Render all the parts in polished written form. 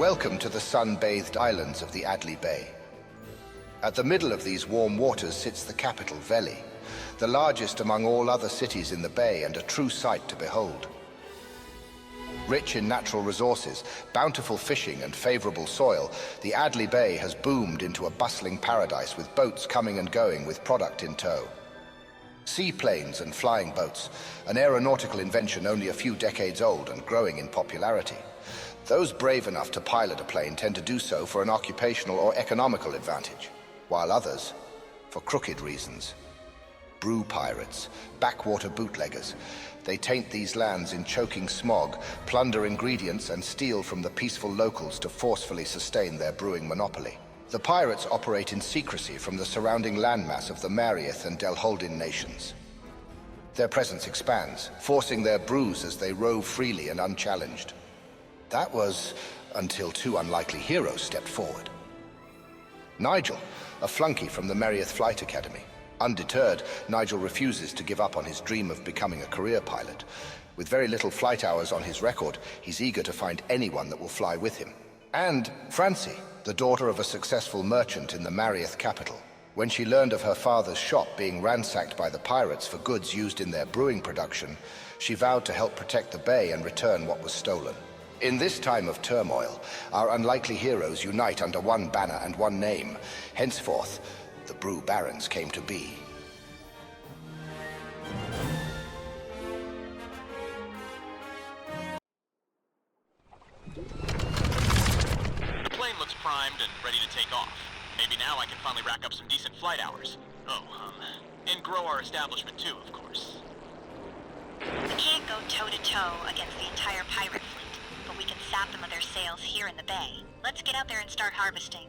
Welcome to the sun-bathed islands of the Adley Bay. At the middle of these warm waters sits the capital, Veli, the largest among all other cities in the bay and a true sight to behold. Rich in natural resources, bountiful fishing and favorable soil, the Adley Bay has boomed into a bustling paradise with boats coming and going with product in tow. Seaplanes and flying boats, an aeronautical invention only a few decades old and growing in popularity. Those brave enough to pilot a plane tend to do so for an occupational or economical advantage, while others, for crooked reasons. Brew pirates, backwater bootleggers. They taint these lands in choking smog, plunder ingredients, and steal from the peaceful locals to forcefully sustain their brewing monopoly. The pirates operate in secrecy from the surrounding landmass of the Marieth and Delholdin nations. Their presence expands, forcing their brews as they rove freely and unchallenged. That was until two unlikely heroes stepped forward. Nigel, a flunky from the Marieth Flight Academy. Undeterred, Nigel refuses to give up on his dream of becoming a career pilot. With very little flight hours on his record, he's eager to find anyone that will fly with him. And Francie, the daughter of a successful merchant in the Marieth capital. When she learned of her father's shop being ransacked by the pirates for goods used in their brewing production, she vowed to help protect the bay and return what was stolen. In this time of turmoil, our unlikely heroes unite under one banner and one name. Henceforth, the Brew Barons came to be. The plane looks primed and ready to take off. Maybe now I can finally rack up some decent flight hours. Oh, and grow our establishment too, of course. We can't go toe-to-toe against the entire pirate fleet, but we can sap them of their sails here in the bay. Let's get out there and start harvesting.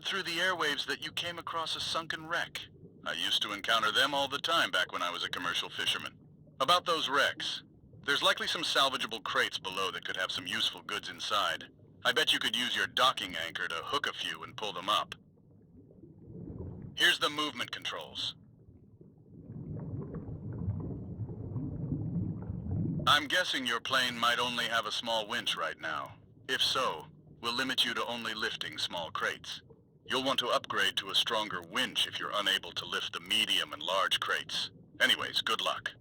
through the airwaves that you came across a sunken wreck. I used to encounter them all the time back when I was a commercial fisherman. About those wrecks, there's likely some salvageable crates below that could have some useful goods inside. I bet you could use your docking anchor to hook a few and pull them up. Here's the movement controls. I'm guessing your plane might only have a small winch right now. If so, we'll limit you to only lifting small crates. You'll want to upgrade to a stronger winch if you're unable to lift the medium and large crates. Anyways, good luck.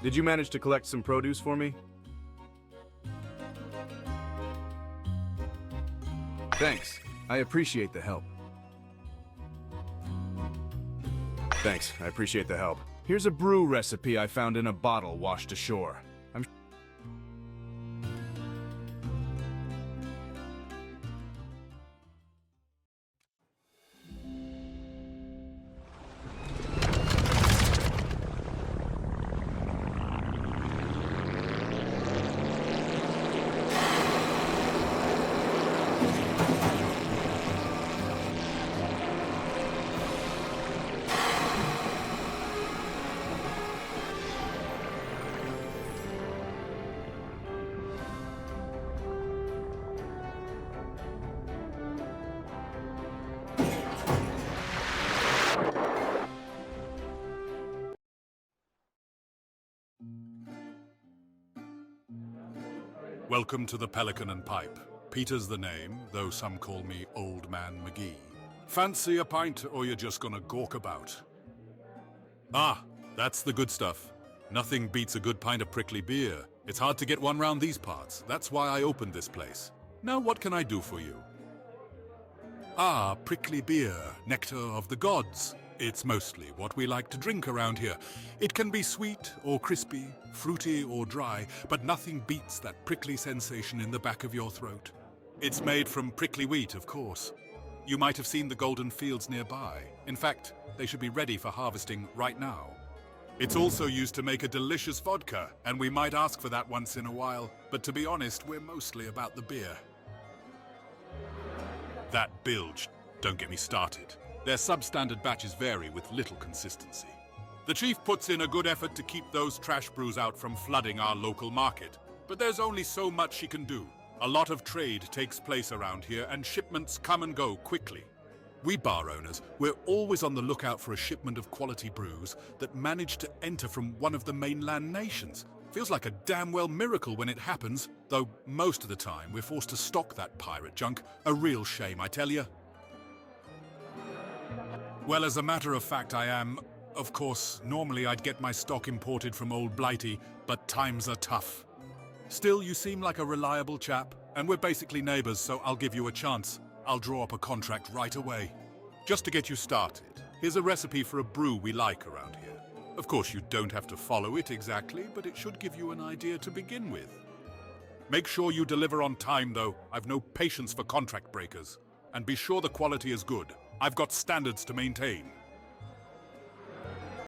Did you manage to collect some produce for me? Thanks. I appreciate the help. Thanks. I appreciate the help. Here's a brew recipe I found in a bottle washed ashore. Welcome to the Pelican and Pipe. Peter's the name, though some call me Old Man McGee. Fancy a pint, or you're just gonna gawk about? Ah, that's the good stuff. Nothing beats a good pint of prickly beer. It's hard to get one round these parts. That's why I opened this place. Now what can I do for you? Ah, prickly beer, nectar of the gods. It's mostly what we like to drink around here. It can be sweet or crispy, fruity or dry, but nothing beats that prickly sensation in the back of your throat. It's made from prickly wheat, of course. You might have seen the golden fields nearby. In fact, they should be ready for harvesting right now. It's also used to make a delicious vodka, and we might ask for that once in a while, but to be honest, we're mostly about the beer. That bilge, don't get me started. Their substandard batches vary with little consistency. The chief puts in a good effort to keep those trash brews out from flooding our local market, but there's only so much she can do. A lot of trade takes place around here, and shipments come and go quickly. We bar owners, we're always on the lookout for a shipment of quality brews that manage to enter from one of the mainland nations. Feels like a damn well miracle when it happens, though most of the time we're forced to stock that pirate junk. A real shame, I tell you. Well, as a matter of fact, I am. Of course, normally I'd get my stock imported from Old Blighty, but times are tough. Still, you seem like a reliable chap, and we're basically neighbors, so I'll give you a chance. I'll draw up a contract right away. Just to get you started, here's a recipe for a brew we like around here. Of course, you don't have to follow it exactly, but it should give you an idea to begin with. Make sure you deliver on time, though. I've no patience for contract breakers. And be sure the quality is good. I've got standards to maintain.